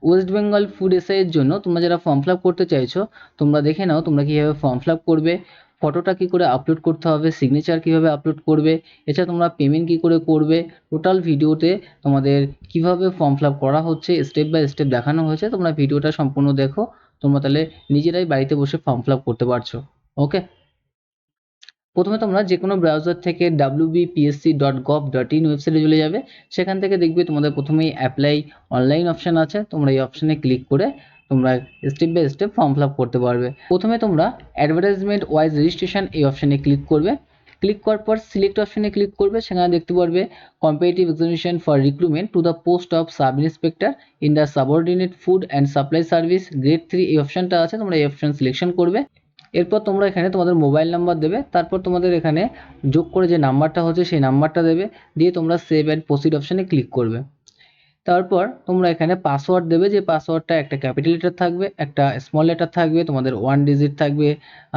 West Bengal food এসআইয়ের জন্য তোমরা যারা ফর্ম ফিল আপ করতে চাইছো তোমরা দেখে নাও তোমরা কীভাবে ফর্ম ফিল আপ করবে, ফটোটা কী করে আপলোড করতে হবে, সিগনেচার কীভাবে আপলোড করবে, এছাড়া তোমরা পেমেন্ট কী করে করবে, টোটাল ভিডিওতে তোমাদের কীভাবে ফর্ম ফিল আপ করা হচ্ছে স্টেপ বাই স্টেপ দেখানো হয়েছে। তোমরা ভিডিওটা সম্পূর্ণ দেখো, তোমরা তাহলে নিজেরাই বাড়িতে বসে ফর্ম ফিল আপ করতে পারছো। ওকে, প্রথমে তোমরা যে কোনো ব্রাউজার থেকে wbpsc.gov.in ওয়েবসাইটে চলে যাবে। সেখান থেকে দেখবে তোমাদের প্রথমেই অ্যাপ্লাই অনলাইন অপশান আছে, তোমরা এই অপশানে ক্লিক করে তোমরা step by step form fill up করতে পারবে। প্রথমে তোমরা অ্যাডভার্টাইজমেন্ট ওয়াইজ রেজিস্ট্রেশন এই অপশানে ক্লিক করবে। ক্লিক করার পর সিলেক্ট অপশানে ক্লিক করবে। সেখানে দেখতে পারবে competitive examination for recruitment to the post of sub inspector in the subordinate food and supply service grade 3 এই অপশানটা আছে, তোমরা এই অপশান সিলেকশন করবে। এরপর তোমরা এখানে তোমাদের মোবাইল নাম্বার দেবে, তারপর তোমাদের এখানে যোগ করে যে নাম্বারটা হচ্ছে সেই নাম্বারটা দেবে, দিয়ে তোমরা সেভ অ্যান্ড প্রসিড অপশানে ক্লিক করবে। তারপর তোমরা এখানে পাসওয়ার্ড দেবে, যে পাসওয়ার্ডটা একটা ক্যাপিটাল লেটার থাকবে, একটা স্মল লেটার থাকবে, তোমাদের 1 ডিজিট থাকবে,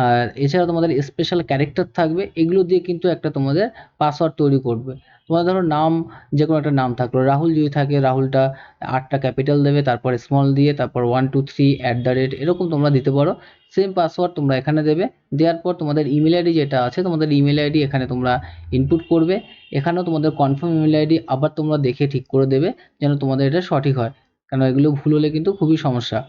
আর এছাড়া তোমাদের স্পেশাল ক্যারেক্টার থাকবে। এগুলো দিয়ে কিন্তু একটা তোমাদের পাসওয়ার্ড তৈরি করবে। তোমার ধরো নাম, যে কোনো একটা নাম থাকলো, রাহুল যদি থাকে রাহুলটা 8টা ক্যাপিটাল দেবে, তারপর স্মল দিয়ে তারপর 1 2 3 এরকম তোমরা দিতে পারো। সেম পাসওয়ার্ড তোমরা এখানে দেবে। দেওয়ার পর তোমাদের ইমেল আইডি যেটা আছে, তোমাদের ইমেল আইডি এখানে তোমরা ইনপুট করবে। এখানেও তোমাদের কনফার্ম ইমেল আইডি আবার তোমরা দেখে ঠিক করে দেবে যেন তোমাদের এটা সঠিক হয়, কারণ এগুলো ভুল হলে কিন্তু খুবই সমস্যা।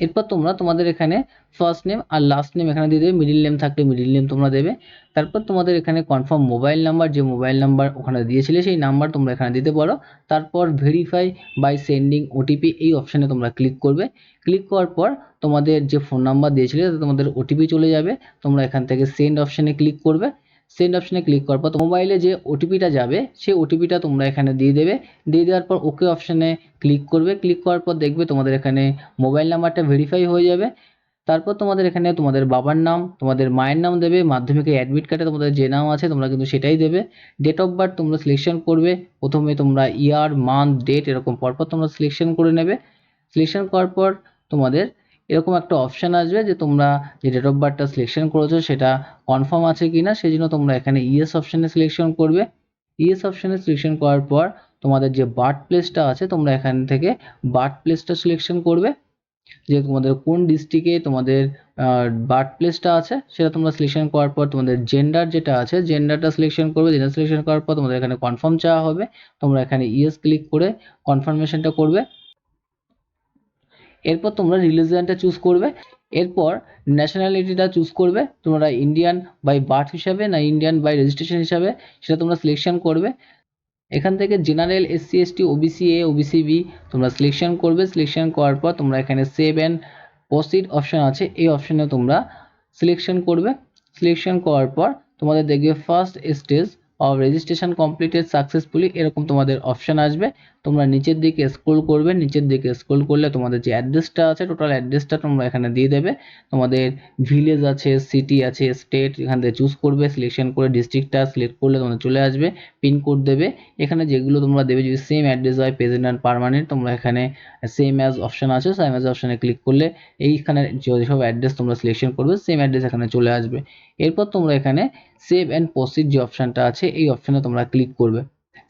এরপর তোমরা তোমাদের এখানে ফার্স্ট নেম আর লাস্ট নেম এখানে দিয়ে দেবে, মিডিল নেম থাকলে মিডিল নেম তোমরা দেবে। তারপর তোমাদের এখানে কনফার্ম মোবাইল নাম্বার, যে মোবাইল নাম্বার ওখানে দিয়েছিলে সেই নাম্বার তোমরা এখানে দিতে পারো। তারপর ভেরিফাই বাই সেন্ডিং ওটিপি এই অপশানে তোমরা ক্লিক করবে। ক্লিক করার পর তোমাদের যে ফোন নাম্বার দিয়েছিলে তোমাদের ওটিপি চলে যাবে। তোমরা এখান থেকে সেন্ড অপশানে ক্লিক করবে। সেন্ড অপশানে ক্লিক করার পর মোবাইলে যে ওটিপিটা যাবে সেই ওটিপিটা তোমরা এখানে দিয়ে দেবে। দিয়ে দেওয়ার পর ওকে অপশানে ক্লিক করবে। ক্লিক করার পর দেখবে তোমাদের এখানে মোবাইল নাম্বারটা ভেরিফাই হয়ে যাবে। তারপর তোমাদের এখানে তোমাদের বাবার নাম, তোমাদের মায়ের নাম দেবে। মাধ্যমিকের অ্যাডমিট কার্ডে তোমাদের যে নাম আছে তোমরা কিন্তু সেটাই দেবে। ডেট অফ বার্থ তোমরা সিলেকশন করবে। প্রথমে তোমরা ইয়ার, মান্থ, ডেট এরকম পরপর তোমরা সিলেকশন করে নেবে। সিলেকশন করার পর তোমাদের এরকম একটা অপশান আসবে যে তোমরা যে ডেট অফ বার্থটা সিলেকশন করেছো সেটা কনফার্ম আছে কি না, সেই জন্য তোমরা এখানে ইয়েস অপশানে সিলেকশন করবে। ইয়েস অপশানে সিলেকশন করার পর তোমাদের যে বার্থ প্লেসটা আছে তোমরা এখান থেকে বার্থ প্লেসটা সিলেকশন করবে, যে তোমাদের কোন ডিস্ট্রিক্টে তোমাদের বার্থ প্লেসটা আছে সেটা তোমরা সিলেকশন করার পর তোমাদের জেন্ডার যেটা আছে জেন্ডারটা সিলেকশন করবে। জেন্ডার সিলেকশন করার পর তোমাদের এখানে কনফার্ম চাওয়া হবে, তোমরা এখানে ইয়েস ক্লিক করে কনফার্মেশনটা করবে। এরপর তোমরা রিলিজিয়নটা চুজ করবে। এরপর ন্যাশনালিটিটা চুজ করবে, তোমরা ইন্ডিয়ান বাই বার্থ হিসাবে না ইন্ডিয়ান বাই রেজিস্ট্রেশন হিসাবে সেটা তোমরা সিলেকশন করবে। এখান থেকে general, SC ST, OBC A, OBC B তোমরা সিলেকশন করবে। সিলেকশন করার পর তোমরা এখানে সেভ অ্যান্ড প্রসিড অপশান আছে, এই অপশানে তোমরা সিলেকশন করবে। সিলেকশন করার পর তোমাদের দেখবে first stage of registration completed successfully এরকম তোমাদের অপশান আসবে। তোমরা নিচের দিকে স্ক্রল করবে। নিচের দিকে স্ক্রল করলে তোমাদের যে অ্যাড্রেসটা আছে টোটাল অ্যাড্রেসটা তোমরা এখানে দিয়ে দেবে। তোমাদের ভিলেজ আছে, সিটি আছে, স্টেট এখান থেকে চুজ করবে। সিলেকশন করে ডিস্ট্রিক্টটা সিলেক্ট করলে তোমাদের চলে আসবে। পিনকোড দেবে। এখানে যেগুলো তোমরা দেবে যদি সেম অ্যাড্রেস হয় প্রেজেন্ট অ্যান্ড পার্মানেন্ট তোমরা এখানে সেম অ্যাজ অপশান আছে, সেম অ্যাজ অপশানে ক্লিক করলে এইখানে যেসব অ্যাড্রেস তোমরা সিলেকশন করবে সেম অ্যাড্রেস এখানে চলে আসবে। এরপর তোমরা এখানে সেভ অ্যান্ড প্রসিড যে অপশানটা আছে এই অপশানে তোমরা ক্লিক করবে।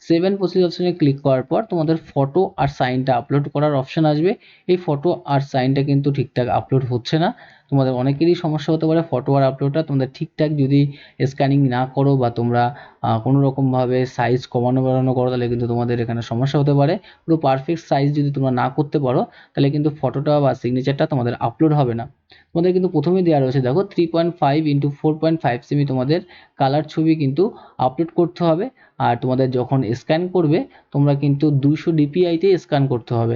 সেভ অ্যান্ড প্রসিড অপশানে ক্লিক করার পর তোমাদের ফটো আর সাইনটা আপলোড করার অপশান আসবে। এই ফটো আর সাইনটা কিন্তু ঠিকঠাক আপলোড হচ্ছে না। তোমাদের অনেকেরই সমস্যা হতে পারে ফটো আর আপলোডটা তোমাদের ঠিকঠাক যদি স্ক্যানিং না করো বা তোমরা কোনো রকমভাবে সাইজ কমানো বাড়ানো করো তাহলে কিন্তু তোমাদের এখানে সমস্যা হতে পারে। পুরো পারফেক্ট সাইজ যদি তোমরা না করতে পারো তাহলে কিন্তু ফটোটা বা সিগনেচারটা তোমাদের আপলোড হবে না। তোমাদের কিন্তু প্রথমেই দেওয়া রয়েছে দেখো 3.5 ইন্টু 4.5 সেমি তোমাদের কালার ছবি কিন্তু আপলোড করতে হবে। আর তোমাদের যখন স্ক্যান করবে তোমরা কিন্তু 200 ডিপিআইতে স্ক্যান করতে হবে।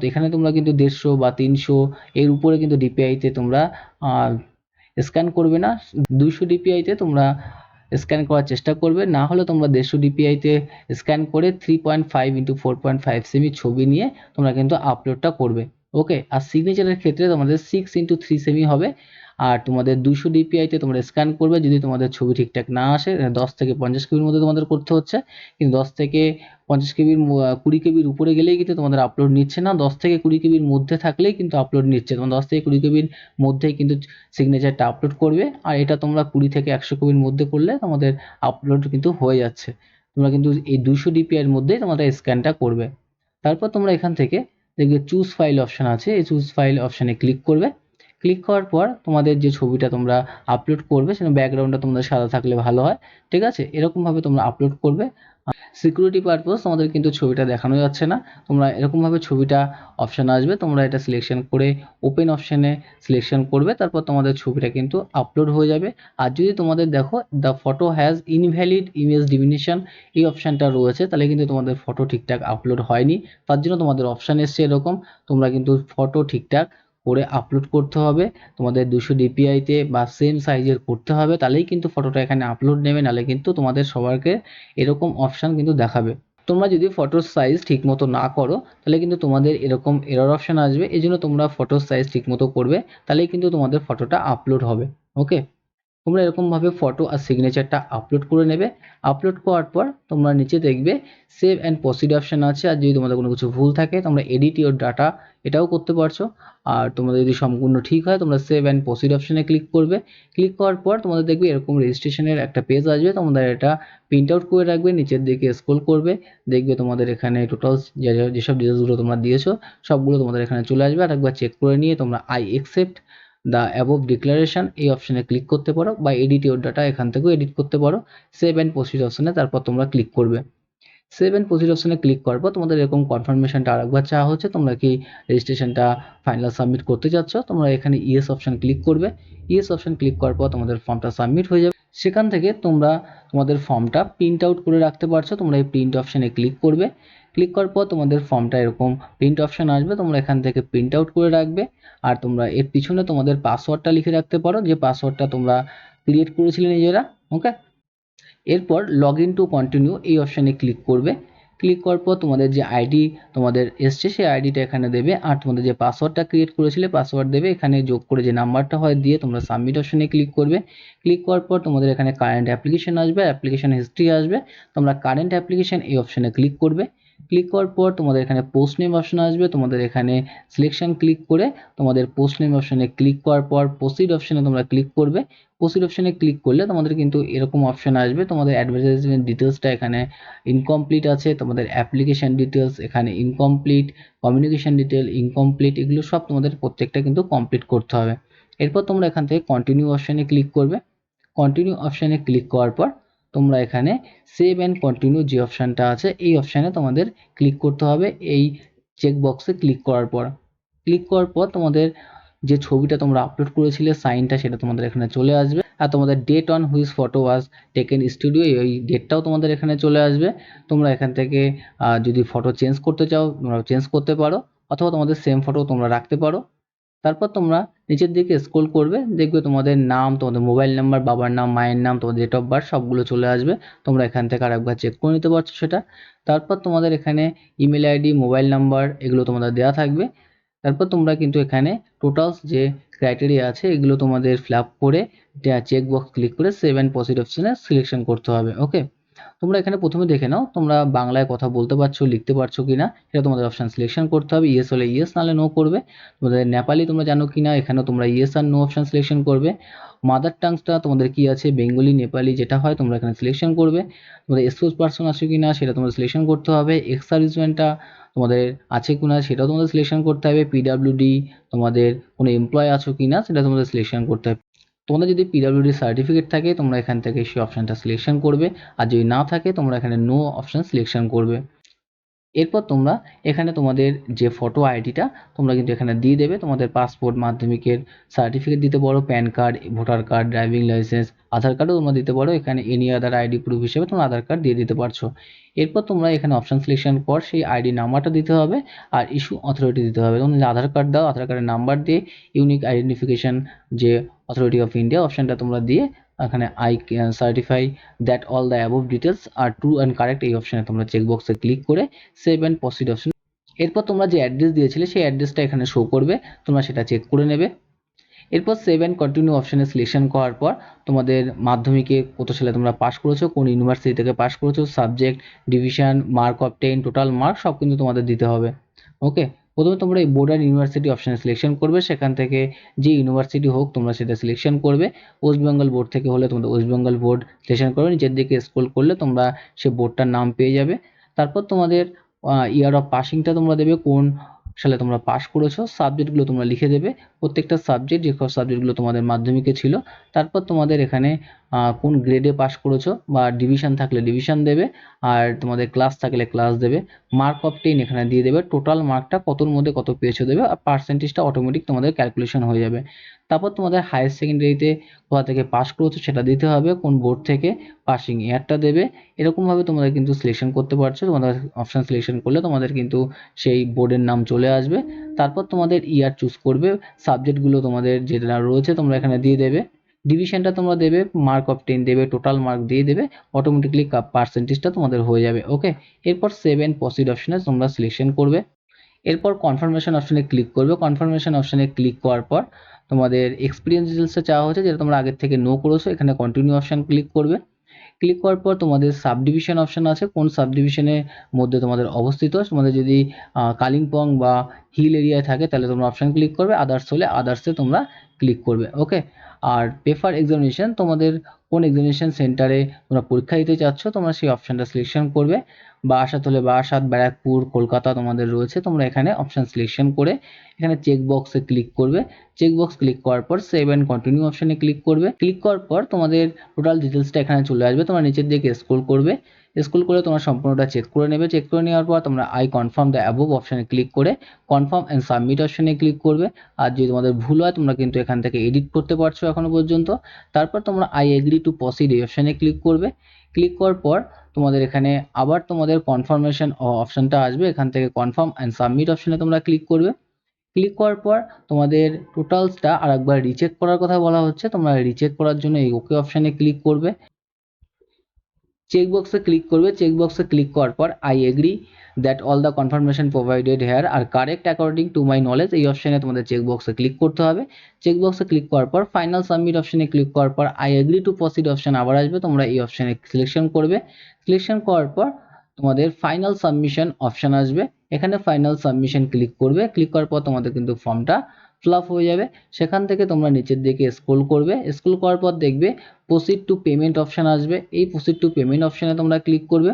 এখানে তোমরা কিন্তু 150 বা 300 এর উপরে কিন্তু ডিপিআইতে তোমরা স্ক্যান করবে না। 200 ডিপিআইতে তোমরা স্ক্যান করার চেষ্টা করবে, না হলে তোমরা 150 ডিপিআইতে স্ক্যান করে 3.5 ইন্টু 4.5 সেমি ছবি নিয়ে তোমরা কিন্তু আপলোডটা করবে। ওকে, আর সিগনেচারের ক্ষেত্রে তোমাদের 6 ইন্টু 3 সেমি হবে। আর তোমাদের 200 ডিপিআইতে তোমরা স্ক্যান করবে। যদি তোমাদের ছবি ঠিকঠাক না আসে 10 থেকে 50 কেবির মধ্যে তোমাদের করতে হচ্ছে, কিন্তু 10 থেকে 50 কেবির 20 কেবির উপরে গেলেই কিন্তু তোমাদের আপলোড নিচ্ছে না। 10 থেকে 20 কেবির মধ্যে থাকলেই কিন্তু আপলোড নিচ্ছে। তোমার 10 থেকে 20 কেবির মধ্যেই কিন্তু সিগনেচারটা আপলোড করবে। আর এটা তোমরা 20 থেকে 100 কেবির মধ্যে করলে তোমাদের আপলোড কিন্তু হয়ে যাচ্ছে। তোমরা কিন্তু এই 200 ডিপিআই এর মধ্যেই তোমাদের স্ক্যানটা করবে। তারপর তোমরা এখান থেকে দেখবে চুজ ফাইল অপশান আছে, এই চুজ ফাইল অপশানে ক্লিক করবে। ক্লিক করার পর তোমাদের যে ছবিটা তোমরা আপলোড করবে সেটা ব্যাকগ্রাউন্ডটা তোমাদের সাদা থাকলে ভালো হয়, ঠিক আছে। এরকমভাবে তোমরা আপলোড করবে। সিকিউরিটি পারপোজ তোমাদের কিন্তু ছবিটা দেখানো যাচ্ছে না, তোমরা এরকমভাবে ছবিটা অপশান আসবে, তোমরা এটা সিলেকশন করে ওপেন অপশানে সিলেকশন করবে, তারপর তোমাদের ছবিটা কিন্তু আপলোড হয়ে যাবে। আর যদি তোমাদের দেখো the photo has invalid image definition এই অপশানটা রয়েছে, তাহলে কিন্তু তোমাদের ফটো ঠিকঠাক আপলোড হয়নি, তার জন্য তোমাদের অপশান এসছে এরকম। তোমরা কিন্তু ফটো ঠিকঠাক করে আপলোড করতে হবে, তোমাদের 200 ডিপিআইতে বা সেম সাইজের করতে হবে, তাহলেই কিন্তু ফটোটা এখানে আপলোড নেবে, নাহলে কিন্তু তোমাদের সবাইকে এরকম অপশান কিন্তু দেখাবে। তোমরা যদি ফটোর সাইজ ঠিকমতো না করো তাহলে কিন্তু তোমাদের এরকম এরর অপশান আসবে, এই জন্য তোমরা ফটোর সাইজ ঠিকমতো করবে, তাহলেই কিন্তু তোমাদের ফটোটা আপলোড হবে। ওকে, তোমরা এরকমভাবে ফটো আর সিগনেচারটা আপলোড করে নেবে। আপলোড করার পর তোমরা নিচে দেখবে সেভ অ্যান্ড প্রসিড অপশান আছে, আর যদি তোমাদের কোনো কিছু ভুল থাকে তোমরা এডিট ইওর ডাটা এটাও করতে পারছো। আর তোমাদের যদি সম্পূর্ণ ঠিক হয় তোমরা সেভ অ্যান্ড প্রসিড অপশানে ক্লিক করবে। ক্লিক করার পর তোমাদের দেখবে এরকম রেজিস্ট্রেশনের একটা পেজ আসবে, তোমাদের এটা প্রিন্ট আউট করে রাখবে, নিচের দিকে স্ক্রল করবে, দেখবে তোমাদের এখানে টোটাল যেসব ডিটেলসগুলো তোমরা দিয়েছো সবগুলো তোমাদের এখানে চলে আসবে। আর একবার চেক করে নিয়ে তোমরা I accept the above declaration এই অপশানে ক্লিক করতে পারো, বা এডিট ইওর ডাটা এখান থেকেও এডিট করতে পারো। সেভ অ্যান্ড প্রসিড অপশানে তারপর তোমরা ক্লিক করবে। সেভ অ্যান্ড প্রসিড অপশানে ক্লিক করার পর তোমাদের এরকম কনফার্মেশনটা আরেকবার চাওয়া হচ্ছে, তোমরা কি রেজিস্ট্রেশনটা ফাইনাল সাবমিট করতে চাচ্ছ, তোমরা এখানে ইয়েস অপশান ক্লিক করবে। ইয়েস অপশান ক্লিক করার পর তোমাদের ফর্মটা সাবমিট হয়ে যাবে। সেখান থেকে তোমরা তোমাদের ফর্মটা প্রিন্ট আউট করে রাখতে পারছো, তোমরা এই প্রিন্ট অপশানে ক্লিক করবে। ক্লিক করার পর তোমাদের ফর্মটা এরকম প্রিন্ট অপশান আসবে, তোমরা এখান থেকে প্রিন্ট আউট করে রাখবে। আর তোমরা এর পিছনে তোমাদের পাসওয়ার্ডটা লিখে রাখতে পারো, যে পাসওয়ার্ডটা তোমরা ক্রিয়েট করেছিলে নিজেরা। ওকে, এরপর লগ ইন টু কন্টিনিউ এই অপশানে ক্লিক করবে। ক্লিক করার পর তোমাদের যে আইডি তোমাদের এসছে সেই আইডিটা এখানে দেবে, আর তোমাদের যে পাসওয়ার্ডটা ক্রিয়েট করেছিলে পাসওয়ার্ড দেবে, এখানে যোগ করে যে নাম্বারটা হয় দিয়ে তোমরা সাবমিট অপশানে ক্লিক করবে। ক্লিক করার পর তোমাদের এখানে কারেন্ট অ্যাপ্লিকেশন আসবে, অ্যাপ্লিকেশন হিস্ট্রি আসবে, তোমরা কারেন্ট অ্যাপ্লিকেশন এই অপশানে ক্লিক করবে। ক্লিক করার পর তোমাদের এখানে পোস্ট নেম অপশান আসবে, তোমাদের এখানে সিলেকশন ক্লিক করে তোমাদের পোস্ট নেম অপশানে ক্লিক করার পর প্রসিড অপশানে তোমরা ক্লিক করবে। প্রসিড অপশানে ক্লিক করলে তোমাদের কিন্তু এরকম অপশান আসবে, তোমাদের অ্যাডভার্টাইজমেন্ট ডিটেলসটা এখানে ইনকমপ্লিট আছে, তোমাদের অ্যাপ্লিকেশন ডিটেলস এখানে ইনকমপ্লিট, কমিউনিকেশন ডিটেল ইনকমপ্লিট, এগুলো সব তোমাদের প্রত্যেকটা কিন্তু কমপ্লিট করতে হবে। এরপর তোমরা এখান থেকে কন্টিনিউ অপশানে ক্লিক করবে। কন্টিনিউ অপশানে ক্লিক করার পর তোমরা এখানে সেভ অ্যান্ড কন্টিনিউ যে অপশানটা আছে এই অপশানে তোমাদের ক্লিক করতে হবে। এই চেক বক্সে ক্লিক করার পর তোমাদের যে ছবিটা তোমরা আপলোড করেছিলে সাইনটা সেটা তোমাদের এখানে চলে আসবে, আর তোমাদের date on which photo was taken studio এই ডেটটাও তোমাদের এখানে চলে আসবে। তোমরা এখান থেকে যদি ফটো চেঞ্জ করতে চাও তোমরা চেঞ্জ করতে পারো, অথবা তোমাদের সেম ফটো তোমরা রাখতে পারো। তারপর তোমরা নিচের দিকে স্ক্রল করবে, দেখবে তোমাদের নাম, তোমাদের মোবাইল নাম্বার, বাবার নাম, মায়ের নাম, তোমাদের ডেট অফ বার্থ সবগুলো চলে আসবে, তোমরা এখান থেকে আরেকবার চেক করে নিতে পারছো সেটা। তারপর তোমাদের এখানে ইমেল আইডি, মোবাইল নাম্বার এগুলো তোমাদের দেওয়া থাকবে। তারপর তোমরা কিন্তু এখানে টোটালস যে ক্রাইটেরিয়া আছে এগুলো তোমাদের ফিল আপ করে চেক বক্স ক্লিক করে সেভ অ্যান্ড প্রসিড অপশানে সিলেকশন করতে হবে। ওকে, তোমরা এখানে প্রথমে দেখে নাও তোমরা বাংলায় কথা বলতে পারছো, লিখতে পারছো কিনা, এটা তোমাদের অপশান সিলেকশন করতে হবে। ইয়েস হলে ইয়েস, নাহলে নো করবে। তোমাদের নেপালি তোমরা জানো কিনা, এখানেও তোমরা ইয়েস আর নো অপশান সিলেকশন করবে। মাদার টাংসটা তোমাদের কি আছে, বেঙ্গলি, নেপালি যেটা হয় তোমরা এখানে সিলেকশন করবে। তোমাদের স্পোর্টস পার্সন আছে কিনা সেটা তোমাদের সিলেকশন করতে হবে। এক্স সার্ভিসম্যানটা তোমাদের আছে কিনা সেটাও তোমাদের সিলেকশন করতে হবে। পিডাব্লিউডি তোমাদের কোনো এমপ্লয় আছো কিনা সেটা তোমাদের সিলেকশন করতে হবে। তোমাদের যদি পিডাব্লিউডি সার্টিফিকেট থাকে তোমরা এখান থেকে সেই অপশানটা সিলেকশন করবে, আর যদি না থাকে তোমরা এখানে নো অপশান সিলেকশন করবে। এরপর তোমরা এখানে তোমাদের যে ফটো আইডিটা তোমরা কিন্তু এখানে দিয়ে দেবে, তোমাদের পাসপোর্ট, মাধ্যমিকের সার্টিফিকেট দিতে পারো, PAN card, voter card, driving licence, Aadhaar কার্ডও তোমরা দিতে পারো, এখানে এনি আদার আইডি প্রুফ হিসেবে তোমরা আধার কার্ড দিয়ে দিতে পারছো। এরপর তোমরা এখানে অপশান সিলেকশন পর সেই আইডি নাম্বারটা দিতে হবে, আর ইস্যু অথরিটি দিতে হবে। তোমরা যে আধার কার্ড দাও আধার কার্ডের নাম্বার দিয়ে ইউনিক আইডেন্টিফিকেশন যে অথরিটি অফ ইন্ডিয়া অপশানটা তোমরা দিয়ে এখানে I certify that all the above details are true and correct এই অপশানে তোমরা চেকবক্সে ক্লিক করে সেভ অ্যান্ড প্রসিড অপশন। এরপর তোমরা যে অ্যাড্রেস দিয়েছিলে সেই অ্যাড্রেসটা এখানে শো করবে, তোমরা সেটা চেক করে নেবে। এরপর সেভ অ্যান্ড কন্টিনিউ অপশানে সিলেকশন করার পর তোমাদের মাধ্যমিকে কত সালে তোমরা পাস করেছো, কোন ইউনিভার্সিটি থেকে পাস করেছো, subject, division, mark of 10, total mark সব কিন্তু তোমাদের দিতে হবে। ওকে, প্রথমে তোমরা এই বোর্ড অ্যান্ড ইউনিভার্সিটি অপশানে সিলেকশন করবে, সেখান থেকে যে ইউনিভার্সিটি হোক তোমরা সেটা সিলেকশন করবে। ওয়েস্ট বেঙ্গল বোর্ড থেকে হলে তোমাদের ওয়েস্ট বেঙ্গল বোর্ড সিলেকশন করবে, নিচের দিকে স্ক্রল করলে তোমরা সেই বোর্ডটার নাম পেয়ে যাবে। তারপর তোমাদের ইয়ার অফ পাসিংটা তোমরা দেবে, কোন সালে তোমরা পাস করেছো, সাবজেক্টগুলো তোমরা লিখে দেবে, প্রত্যেকটা সাবজেক্ট যে সাবজেক্টগুলো তোমাদের মাধ্যমিকে ছিল। তারপর তোমাদের এখানে কোন গ্রেডে পাস করেছো বা ডিভিশন থাকলে ডিভিশন দেবে, আর তোমাদের ক্লাস থাকলে ক্লাস দেবে। মার্ক অফ 10 এখানে দিয়ে দেবে, টোটাল মার্কটা কতর মধ্যে কত পেয়েছো দেবে, আর পার্সেন্টেজটা অটোমেটিক তোমাদের ক্যালকুলেশন হয়ে যাবে। তারপর তোমাদের হায়ার সেকেন্ডারিতে কোথা থেকে পাস করেছো সেটা দিতে হবে, কোন বোর্ড থেকে, পাসিং ইয়ারটা দেবে। এরকমভাবে তোমরা কিন্তু সিলেকশন করতে পারছো। তোমাদের অপশান সিলেকশন করলে তোমাদের কিন্তু সেই বোর্ডের নাম চলে আসবে। তারপর তোমাদের ইয়ার চুজ করবে, সাবজেক্টগুলো তোমাদের যেটা রয়েছে তোমরা এখানে দিয়ে দেবে, ডিভিশনটা তোমরা দেবে, মার্ক অফ 10 দেবে, টোটাল মার্ক দিয়ে দেবে, অটোমেটিকলি পার্সেন্টেজটা তোমাদের হয়ে যাবে। ওকে, এরপর সেভ এন্ড প্রসিড অপশনে তোমরা সিলেকশন করবে। এরপর কনফার্মেশন অপশনে ক্লিক করবে। কনফার্মেশন অপশনে ক্লিক করার পর তোমাদের এক্সপিরিয়েন্স ডিটেলসে চাওয়া হচ্ছে, যেটা তোমরা আগের থেকে নো করেছো, এখানে কন্টিনিউ অপশন ক্লিক করবে। ক্লিক করার পর তোমাদের সাবডিভিশন অপশন আছে, কোন সাবডিভিশনের মধ্যে তোমাদের অবস্থিত। তোমাদের যদি কালিম্পং বা হিল এরিয়ায় থাকে তাহলে তোমরা অপশন ক্লিক করবে, আদার্স হলে আদার্সে তোমরা ক্লিক করবে। ওকে, আর পেপার এক্সামিনেশন, তোমাদের কোন এক্সামিনেশন সেন্টারে তোমরা পরীক্ষা দিতে চাচ্ছ তোমরা সেই অপশনটা সিলেকশন করবে। বারাসাত হলে বারাসাত, ব্যারাকপুর, কলকাতা তোমাদের রয়েছে, তোমরা এখানে অপশন সিলেকশন করে এখানে চেক বক্সে ক্লিক করবে। চেক বক্স ক্লিক করার পর সেভ এন্ড কন্টিনিউ অপশনে ক্লিক করবে। ক্লিক করার পর তোমাদের টোটাল ডিটেলসটা এখানে চলে আসবে। তোমরা নিচের দিকে স্ক্রল করবে, স্ক্রল করে তোমরা সম্পূর্ণটা চেক করে নেবে। চেক করে নেওয়ার পর তোমরা আই কনফার্ম দ্য অ্যাবোভ অপশনে ক্লিক করে কনফার্ম অ্যান্ড সাবমিট অপশনে ক্লিক করবে। আর যদি তোমাদের ভুল হয় তোমরা কিন্তু এখান থেকে এডিট করতে পারছো এখনো পর্যন্ত। তারপর তোমরা আই এগ্রি টু প্রসিড এই অপশনে ক্লিক করবে। ক্লিক করার পর তোমাদের এখানে আবার তোমাদের কনফার্মেশন অপশনটা আসবে, এখান থেকে কনফার্ম অ্যান্ড সাবমিট অপশনে তোমরা ক্লিক করবে। ক্লিক করার পর তোমাদের টোটালসটা আরেকবার রিচেক করার কথা বলা হচ্ছে, তোমরা রিচেক করার জন্য এই ওকে অপশনে ক্লিক করবে। চেক বক্সে ক্লিক করবে। চেক বক্সে ক্লিক করার পর I agree that all the confirmation provided here are correct according to my knowledge এই অপশনে তোমাদের চেক বক্সে ক্লিক করতে হবে। চেক বক্সে ক্লিক করার পর ফাইনাল সাবমিট অপশনে ক্লিক করার পর I agree to proceed option আবার আসবে, তোমরা এই অপশনে সিলেকশন করবে। সিলেকশন করার পর তোমাদের ফাইনাল সাবমিশন অপশন আসবে, এখানে ফাইনাল সাবমিশন ক্লিক করবে। ক্লিক করার পর তোমাদের কিন্তু ফর্মটা ফিল আপ হয়ে যাবে। সেখান থেকে তোমরা নিচের দিকে স্ক্রল করবে, স্ক্রল করার পর দেখবে প্রসিড টু পেমেন্ট অপশন আসবে, এই প্রসিড টু পেমেন্ট অপশনে তোমরা ক্লিক করবে।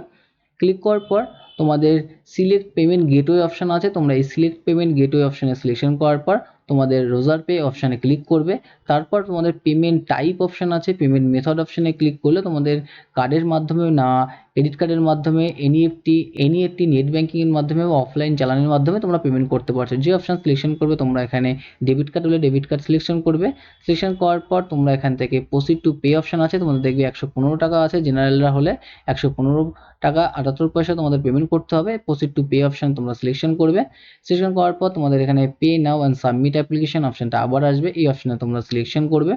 ক্লিক করার পর তোমাদের সিলেক্ট পেমেন্ট গেটওয়ে অপশন আছে, তোমরা এই সিলেক্ট পেমেন্ট গেটওয়ে অপশনে সিলেকশন করার পর তোমাদের রোজার পে অপশানে ক্লিক করবে। তারপর তোমাদের পেমেন্ট টাইপ অপশন আছে, পেমেন্ট মেথড অপশনে ক্লিক করলে তোমাদের কার্ডের মাধ্যমে না ক্রেডিট কার্ডের মাধ্যমে এনইএফটি নেট ব্যাঙ্কিংয়ের মাধ্যমে বা অফলাইন চালানের মাধ্যমে তোমরা পেমেন্ট করতে পারছো। যে অপশন সিলেকশন করবে তোমরা এখানে ডেবিট কার্ড হলে ডেবিট কার্ড সিলেকশন করবে। সিলেকশন করার পর তোমরা এখান থেকে প্রসিড টু পে অপশন আছে, তোমাদের দেখবে 115 টাকা আছে, জেনারেলরা হলে 115 টাকা 78 পয়সা তোমাদের পেমেন্ট করতে হবে। প্রসিড টু পে অপশন তোমরা সিলেকশন করবে। সিলেকশন করার পর তোমাদের এখানে pay now and submit application অপশনটা আবার আসবে, এই অপশনে তোমরা সিলেকশন করবে।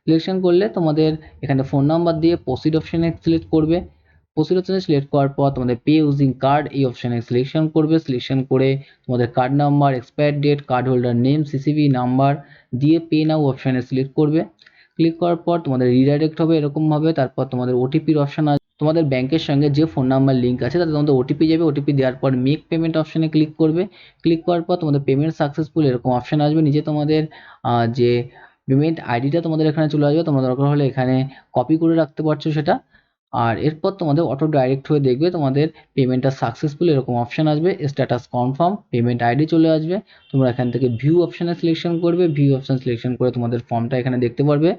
সিলেকশন করলে তোমাদের এখানে ফোন নাম্বার দিয়ে প্রসিড অপশনে সিলেক্ট করবে। প্রসিড অপশনে সিলেক্ট করার পর তোমাদের পে ইউজিং কার্ড এই অপশনে সিলেকশন করবে। সিলেকশন করে তোমাদের card number, expire date, card holder name, CCV number দিয়ে পে নাও অপশনে সিলেক্ট করবে। ক্লিক করার পর তোমাদের রিডাইরেক্ট হবে এরকমভাবে। তারপর তোমাদের ওটিপির অপশন আছে, তোমাদের ব্যাংকের সঙ্গে যে ফোন নাম্বার লিঙ্ক আছে তাতে তোমাদের ওটিপি যাবে। ওটিপি দেওয়ার পর মেক পেমেন্ট অপশনে ক্লিক করবে। ক্লিক করার পর তোমাদের পেমেন্ট সাকসেসফুল এরকম অপশন আসবে। নিচে তোমাদের যে পেমেন্ট আইডিটা তোমাদের এখানে চলে আসবে, তোমরা দরকার হলে এখানে কপি করে রাখতে পারছো সেটা। আর এরপর তোমাদের অটো ডাইরেক্ট হয়ে দেখবে তোমাদের পেমেন্টটা সাকসেসফুল এরকম অপশন আসবে, স্ট্যাটাস কনফার্ম, পেমেন্ট আইডি চলে আসবে। তোমরা এখান থেকে ভিউ অপশনে সিলেকশন করবে। ভিউ অপশন সিলেকশন করে তোমাদের ফর্মটা এখানে দেখতে পারবে।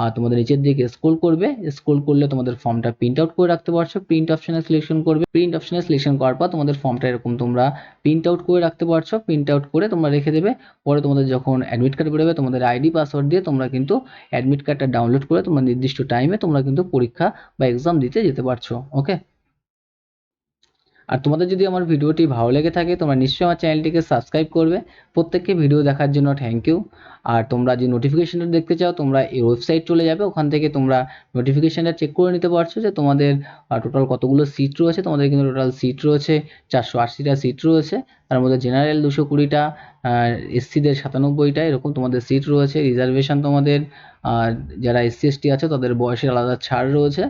আর তোমাদের নিচের দিকে স্ক্রল করবে, স্ক্রল করলে তোমাদের ফর্মটা প্রিন্ট আউট করে রাখতে পারছো। প্রিন্ট অপশনে সিলেকশন করবে। প্রিন্ট অপশনে সিলেকশন করার পর তোমাদের ফর্মটা এরকম তোমরা প্রিন্ট আউট করে রাখতে পারছো। প্রিন্ট আউট করে তোমরা রেখে দেবে। পরে তোমাদের যখন অ্যাডমিট কার্ড বেরোবে তোমাদের আইডি পাসওয়ার্ড দিয়ে তোমরা কিন্তু অ্যাডমিট কার্ডটা ডাউনলোড করে তোমরা নির্দিষ্ট টাইমে তোমরা কিন্তু পরীক্ষা বা এক্সাম দিতে যেতে পারছো। ওকে, আর তোমাদের যদি আমার ভিডিওটি ভালো লেগে থাকে তোমরা নিশ্চয়ই আমার চ্যানেলটিকে সাবস্ক্রাইব করবে। প্রত্যেককে ভিডিও দেখার জন্য থ্যাংক ইউ। আর তোমরা যে নোটিফিকেশনটা দেখতে চাও তোমরা এই ওয়েবসাইট চলে যাবে, ওখান থেকে তোমরা নোটিফিকেশনটা চেক করে নিতে পারছো যে তোমাদের টোটাল কতগুলো সিট রয়েছে। তোমাদের কিন্তু টোটাল সিট রয়েছে 480টা সিট রয়েছে, তার মধ্যে জেনারেল 220টা, এসসিদের 97টা, এরকম তোমাদের সিট রয়েছে। রিজার্ভেশন তোমাদের যারা এসসি এসটি আছে তাদের বয়সের আলাদা ছাড় রয়েছে।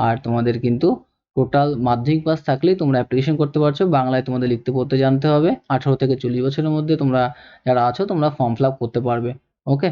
আর তোমাদের কিন্তু টোটাল মাধ্যমিক পাস থাকলেই তোমরা অ্যাপ্লিকেশন করতে পারছো। বাংলায় তোমাদের লিখতে পড়তে জানতে হবে। 18 থেকে 40 বছরের মধ্যে তোমরা যারা আছো তোমরা ফর্ম ফিল আপ করতে পারবে। ওকে।